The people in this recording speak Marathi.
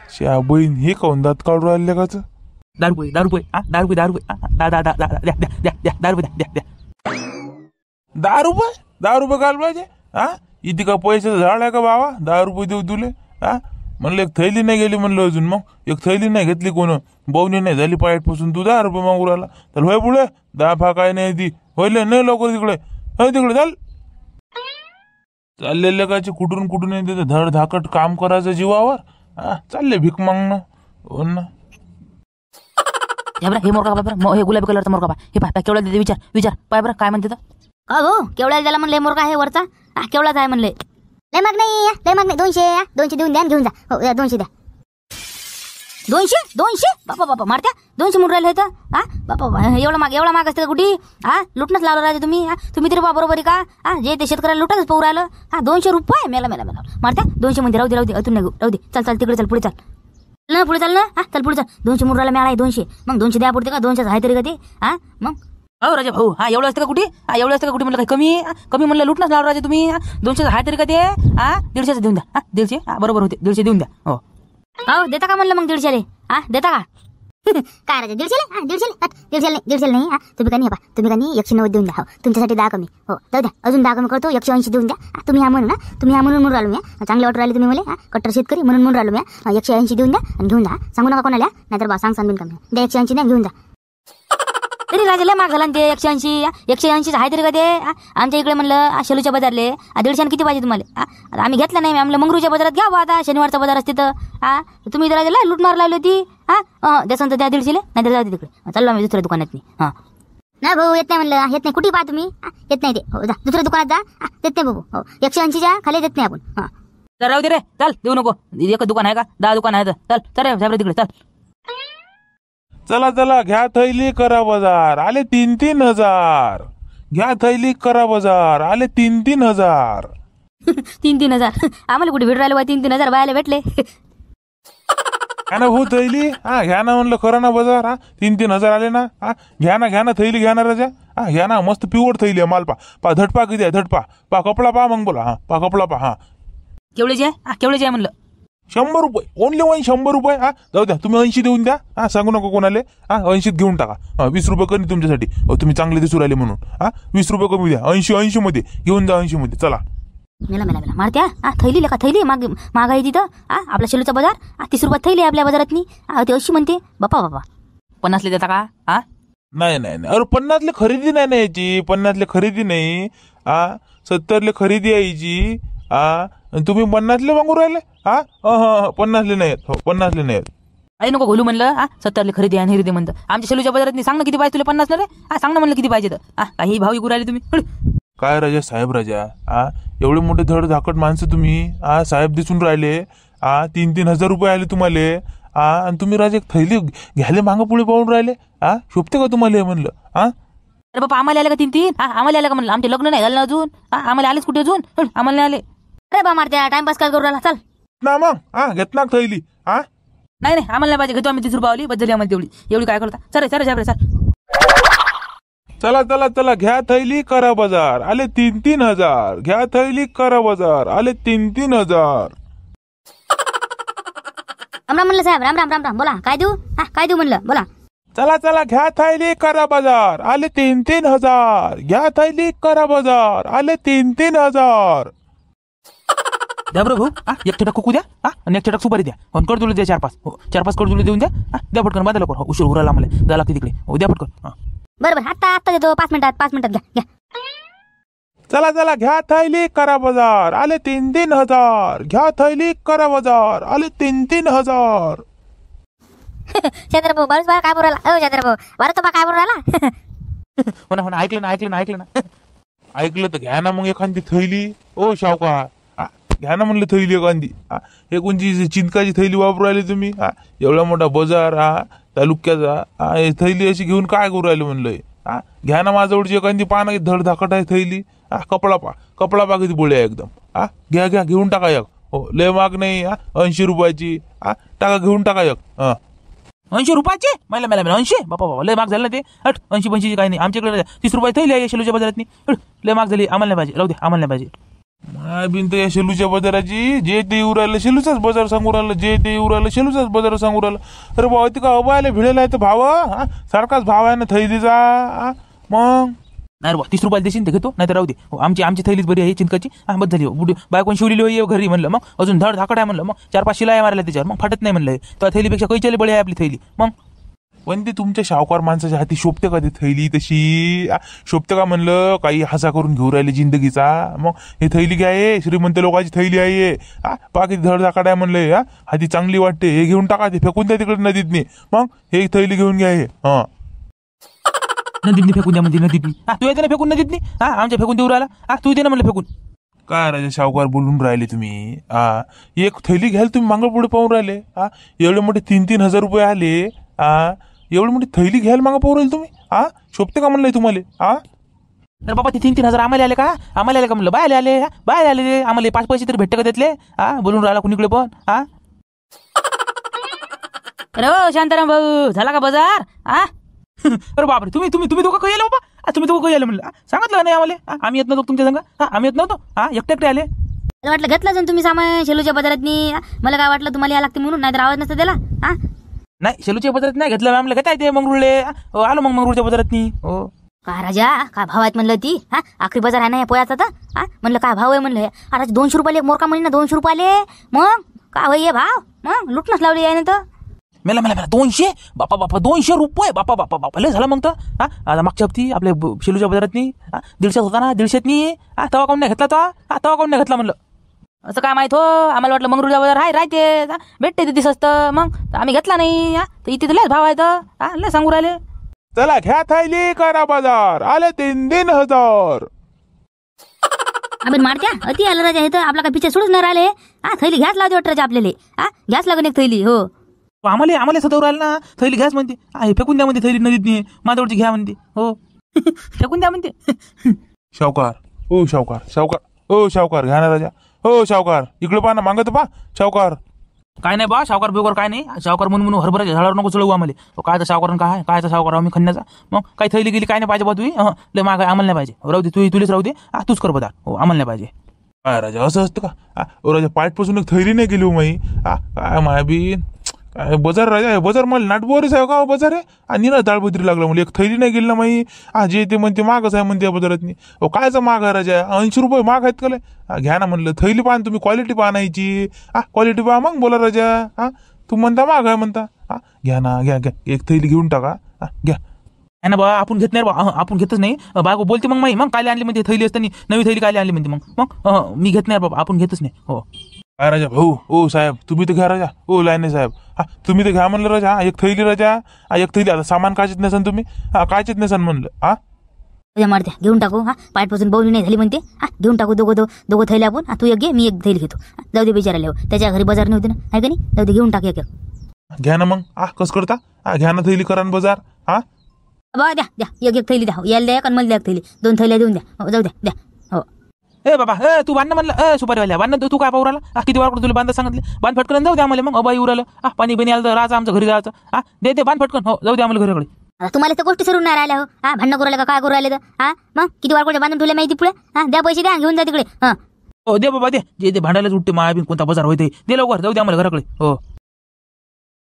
श्या बहीण हे काऊन दात काढून राहिले काच? 10 रुपये 10 रुपये 10 रुपये 10 रुपये 10 रुपये द्या. 10 रुपये घाल पाहिजे हा? इथे का पैशाचं झाड आहे का बाबा 10 रुपये देऊ तुले हा? म्हणलं एक थैली नाही गेली म्हणलं अजून, मग एक थैली नाही घेतली कोण, बवणी नाही झाली पासून तू 10 रुपये मागू राहिला. तर होय पुढे 10 फा काय नाही ती होईल नाही लवकर तिकडे तिकडे चाल. चाललेले काचे कुठून येते धड धाकट काम करायचं जीवावर हा? चालले भीक मागणं हो ना. हे मोरका बरं हे गुलाबी कलरचा मोरका हे पाय केवढा देते विचार पाय बरं काय म्हणते तर. हो केवढ्याला द्याला म्हणले मोरका आहे वरचा केवढाच आहे म्हणले. लय माग नाही 200 देऊन द्या घेऊन जा. हो 200 द्या. 200 बापा मारत्या 200 म्हणून राहिले तर हा बापा एवढा माग असते का कुठे हा? लुटणंच लावलं राहते तुम्ही हा? तुम्ही तरी बरोबर आहे का हा? जे ते शेतकऱ्याला लुटाच पाहू राहिलं हा? 200 रुपये मेला मारत्या 200 मध्ये राहू दे अतून नाही राहू दे. चल तिकडे चल पुढे चल पुढे चाल ना हा? चल पुढे चल 200 म्हणून राहिला मेळा आहे 200 मग 200 द्या पुढते का 200 आहे तरी का ते हा? मग हो राजा भाऊ हा एवढं असतं का कुठे हा? एवढं असतं का कुठे म्हणलं काही कमी म्हणलं लुटणंच लावलं राजा तुम्ही 200 आहे तरी का ते हा? 150 देऊन द्या हा? 150 बरोबर होते 150 देऊन द्या. हो देता का म्हणलं मग 150 हा? देता का काय राजा 150 नाही हा? तुम्ही का नाही 190 देऊन द्या. हो तुमच्यासाठी 10 कमी हो जाऊ द्या अजून 10 कमी करतो 180 देऊन द्या. तुम्ही हा म्हणून म्हणून राहिलो मी चांगले ऑर्डर राहिले तुम्ही मला कट्टर शेतकरी म्हणून राहिलो मी 180 देऊन द्या आणि घेऊन जा. सांगू नका कोणाला नाहीतर बा सांग बिन कमी द्या 180 द्या घेऊन जा. तरी राजा लय माग झाला ते 180 आहे तरी का ते आमच्या इकडे म्हणलं शेलूच्या बाजारले 150 किती पाहिजे तुम्हाला आता आम्ही घेतलं नाही आम्हाला मंगरूच्या बाजारात घ्या आता शनिवारचा बाजार असते तर हा? तुम्ही राजा लय लूट मार लावली होती हा? द्यासन तर द्या 150 नाही तर जाऊ दे तिकडे चाललो आम्ही दुसऱ्या दुकानात हा. नाही भाऊ येत नाही म्हणलं येत नाही कुठे पाहा तुम्ही येत नाही ते हो जा दुसऱ्या दुकानात जा देत नाही भाऊ हो 180च्या खाली देत नाही आपण हा. तर राहू दे रे चल देऊ नको एक दुकान आहे का 10 दुकान आहे तर चल तिकडे चल. चला घ्या थैली करा बाजार आले 3-3 हजार. घ्या थैली करा बाजार आले 3-3 हजार. 3-3 हजार आम्हाला कुठे भेट राहिले 3-3 हजार बायला भेटले. घ्या ना हो थैली हा घ्या ना म्हणलं खरं ना बाजार हा 3-3 हजार आले ना हा? घ्या ना थैली घ्या ना राजा हा? घ्या ना मस्त प्युअर थैली आहे माल पा धडपा किती आहे धडपा कपडा पा मग बोला हा कपडा पा हा. केवढे आहे म्हणलं 100 रुपये ओनली 100 रुपये हा? जाऊ द्या तुम्ही 80 देऊन द्या हा? सांगू नको कोणाले हा? 80 घेऊन टाका 20 रुपये कमी तुमच्यासाठी तुम्ही चांगले दिसू राहिले म्हणून हा? 20 रुपये कमी द्या 80 मध्ये घेऊन जा 80 मध्ये चला. मेला मारत्या थैली लेखा थैली माग आहे तिथं आपल्या शेलूचा बाजार 30 रुपयात थैली आपल्या बाजारातनी ते अशी म्हणते बापा 50 देता का हा? नाही अरे 50 खरेदी नाही ना याची 50 खरेदी नाही 70 खरेदी यायची तुम्ही 50 मागू राहिले हा? 50 नाही हो 50 नाही आई नको घोलू म्हणलं 70 खरेदी आणि खरेदी म्हणतं आमच्या शेलूच्या बाजारात सांग ना किती पाहिजे तुला 50 ना रे सांग ना म्हणलं किती पाहिजे तर काही भाव विकू राहिले तुम्ही. काय राजा साहेब राजा एवढे मोठे धड धाकट माणसं तुम्ही साहेब दिसून राहिले 3-3 हजार रुपये आले तुम्हाला आणि तुम्ही राजा एक थैली घ्यायला मागं पुढे पाहून राहिले शोभते का तुम्हाला म्हणलं अरे बाबा आम्हाला आले का 3-3 आम्हाला आले का म्हणलं आमचे लग्न नाही झालं अजून आम्हाला आलेच कुठे अजून आम्हाला नाही आले. अरे बा मारत्या टाइमपास काय करू राहिला चल ना मग घेत ना थैली नाही आम्हाला नाही पाहिजे घेतो आम्ही 30 रुपये बद्दल आम्हाला एवढी काय करता चल चला घ्या थैली करा बाजार आले 3-3 हजार. घ्या थैली करा बाजार आले 3-3 हजार. राम म्हणलं साहेब राम बोला काय देऊ म्हणलं बोला. चला घ्या थैली करा बाजार आले 3-3 हजार. घ्या थैली करा बाजार आले 3-3 हजार. द्या बरं भाऊ एक छटाक कुकू द्या आणि एक छटाक सुपारी द्या कर तुला द्या 4-5 कर तुला देऊन द्या पटकन बाधा लवकर उशीर उराला आम्हाला जा लागते तिकडे द्या पटकन बरोबर आता देतो 5 मिनिटात घ्या. चला घ्या थैली करा बाजार आले 3-3 हजार. घ्या थैली करा बाजार आले 3-3 हजार. चंद्रभाऊ बरंच बार काय बोलायला चंद्रभाऊ बरं तो काय बोलायला हो ना ऐकलं ना ऐकलं तर घ्या ना मग एखादी थैली ओ शावकार घ्या ना म्हणलं थैली एखादी हे कोणची चिंतकाची थैली वापरू राहिली तुम्ही एवढा मोठा बाजार तालुक्याचा थैली अशी घेऊन काय करू राहिले म्हणलं घ्या ना माझ्यावरची एखादी पाना धड धाकट आहे थैली कपडा पा किती बोळ्या एकदम घ्या घेऊन टाका एक हो लय माग नाही 80 रुपयाची टाका घेऊन टाका एक 80 रुपयाचे मला 80 बापा लय माग झालं ना ते 80-85 काही नाही आमच्याकडे 30 रुपये थैली आहे शेलूच्या बाजारात लय माग झाली आम्हाला नाही पाहिजे राहू दे आम्हाला नाही पाहिजे. बिन तर या शेलूच्या बाजाराची जे ते येऊ राहिलं शेलूचाच बाजार सांगू राहिलं, जे ते येऊ राहिलं शेलूचाच बाजार सांगू राहिलं. अरे भाऊ ते का अबायला भिडेला आहे तर भाव सारखाच भाव आहे ना थैलीचा. मग नाही रे 30 रुपयाला देशील ते घेतो, नाही तर राहू दे. आमची थैलीच बरी आहे चिंकाची. बस झाली बुडी बायकोन शिवलेली होई घरी म्हणलं. मग अजून धड धाकड आहे म्हणलं. मग 4-5 शिलाई मारल्या त्याच्यावर, मग फाटत नाही म्हणलं. तर थैलीपेक्षा कैच्याले बळी आहे आपली थैली. मग पण ते तुमच्या शावकार माणसाच्या हाती शोभते का ती थैली तशी? शोभते का म्हणलं? काही हसा करून घेऊ राहिले जिंदगीचा. मग हे थैली काय आहे? श्रीमंत लोकांची थैली आहे. बाकी धडधाकड आहे म्हणलं. हाती चांगली वाटते, हे घेऊन टाका, ते फेकून द्या तिकडे नदीतनी. मग हे थैली घेऊन घ्या. हे नदीतनी फेकून द्या म्हणजे नदीतनी. तू येते ना फेकून नदीतनी? आमच्या फेकून देऊ राहिला. तू येते ना म्हणलं फेकून. काय राजा शावकार बोलून राहिले तुम्ही? एक थैली घ्यायला तुम्ही मागं पुढे पाहून राहिले. एवढे मोठे 3-3 हजार रुपये आले. एवढी मोठी थैली घ्यायला मागं पाहू राहिले तुम्ही? शोभते का म्हणलंय तुम्हाला? अरे बाबा ते 3-3 हजार आम्हाला आले का? आम्हाला आले का म्हणलं? बायला आले, बायला आले. आम्हाला 5 पैसे तरी भेटते का त्यातले? बोलून राहिला कुणीकडे पण. अरे हो शांताराम भाऊ, झाला का बाजार? अरे बापरे, तुम्ही दोघं काही आले बाबा? तुम्ही दोघं काही आले म्हणलं? सांगितलं नाही आम्हाला. आम्ही येत नव्हतो तुमच्या संग. आम्ही येत नव्हतो. एकटे आले. मला वाटलं घेतलं असेल तुम्ही सामान शेलूच्या बाजारातनी. मला काय वाटलं तुम्हाला या लागते म्हणून, नाहीतर आवाज नसतं त्याला. नाही शेलूच्या बाजारात नाही घेतलं आम्हाला. घेता येते मंगरुळले. आलो मग मंगरुळच्या बाजारातनी. हो काय राजा, काय भाव आहेत म्हणलं ती? आखरी बाजार आहे ना पोयाचा तर. म्हणलं काय भाव आहे म्हणलं? अरे 200 रुपयाले एक मोरका म्हणली ना, 200 रुपयाले. मग काय भाई भाव? मग लुटणंच लावली आहे ना तर. मेला 200 बापा 200 रुपये बापा लय झालं मग तर. आता मागच्या हप्ती आपल्या शेलूच्या बाजारातनी 150 होता ना, 150नी. तवा काऊन नाही घेतला तो? तवा काऊन नाही घेतला म्हणलं? असं काय माहित हो, आम्हाला वाटलं मंगरुळचा बाजार आहे राहते, भेटते तिथे स्वस्त. मग आम्ही घेतला नाही. तर इथे लयच भाव आहे तर लय सांगू राहिले. चला घ्या थैली, करा बाजार. आले 3-3 हजार. आम्ही मारत्या अति आलं राजा. हे तर आपला काय पिछे सोडूच नाही राहिले. थैली घ्याच लावते वाटतं राजा आपल्याला. घ्याच लागून एक थैली. हो आम्हाला सदवर राहिलं ना. थैली घ्याच म्हणते. फेकून द्या म्हणते थैली नदीत. माझ्यावरची घ्या म्हणते. हो फेकून द्या म्हणते. शावकार ओ शावकार घ्या ना राजा. हो शावकार इकडे पहा ना, मागत पहा शावकार. काय नाही बा सावकार बेकार काय नाही. सावकार म्हणून हरभराच्या झाडावर नको चढवू आम्हाला. काय तर सावकार कायचा सावकार आम्ही खन्याचा. मग काही थैली गेली काय नाही पाहिजे बा तुम्ही. लय माग आम्हाला नाही पाहिजे. राहू दे, तुलेच राहू दे. तूच कर बदा. हो आम्हाला नाही पाहिजे. काय राजा असं असतं का? राजा पाठपासून एक थैली नाही गेली हो माई. काय मायाबीन काय बाजार राजा. बाजार मला नाटबोरीच आहे का बाजार आहे? आणि ना दाळबुद्री लागला मला. एक थैली नाही गेली ना माई. जे ते म्हणते मागच आहे म्हणते बाजारातनी. कायचा माग आहे राजा? 80 रुपये माग आहेत का लय? घ्या ना म्हणलं थैली पाहा तुम्ही. क्वालिटी पाहायची. क्वालिटी पहा मग बोला राजा. तू म्हणता माग आहे म्हणता. घ्या ना, घ्या एक थैली घेऊन टाका. घ्या ना बा. आपण घेत नाही बा. आपण घेतच नाही. बायको बोलते मग मग कायले आणली म्हणते थैली असताना. नवी थैली कायले आणली म्हणते. मग मी घेत नाही बाबा. आपण घेतच नाही. हो काय राजा भाऊ. ओ साहेब तुम्ही तर घ्या राजा. ओ लायने साहेब तुम्ही तर घ्या म्हणलं राजा. एक थैली राजा. एक थैली. आता सामान कायचेच नसन तुम्ही. कायचेच नसन म्हणलं. मारत्या घेऊन टाकू. पाठपासून बोलणी नाही झाली म्हणते. घेऊन टाकू दोघं थैली आपण. तू एक घे, मी एक थैली घेतो. जाऊ दे बिचारायला. त्याच्या घरी बाजार नव्हते ना, आहे का नाही? जाऊ दे घेऊन टाक एक. घ्या ना मग. कस करता? घ्या ना थैली, करा बाजार. बा द्या एक थैली द्या. यायला द्या, मला द्या एक थैली. 2 थैल्या देऊन द्या. जाऊ द्या. हो बाबा तू बांध म्हणलं. सुपारीवाल्या बांध. तू काय पाहू राहिला? किती वार तुला बांधा सांगितले? बांध फटकन जाऊ द्या आम्हाला. मग अबाई उरालं. पाणी बिणी आलं तर राहायचं आमचं घरी जायचं. दे बांध फटकन. हो जाऊ द्या आम्हाला घराकडे. आता तुम्हाला तर गोष्टी सरून नाही राहिल्या. हो भांडणं करू राहिले का काय करू राहिले तर? मग किती वार कोणत्या बांधून ठेवल्या माहिती पुढे. द्या पैसे, द्या घेऊन जा तिकडे. हो दे बाबा दे. जे ते भांडायलाच उठते मायाबीन. कोणता बाजार होते दे लवकर. जाऊ द्या आम्हाला घराकडे. हो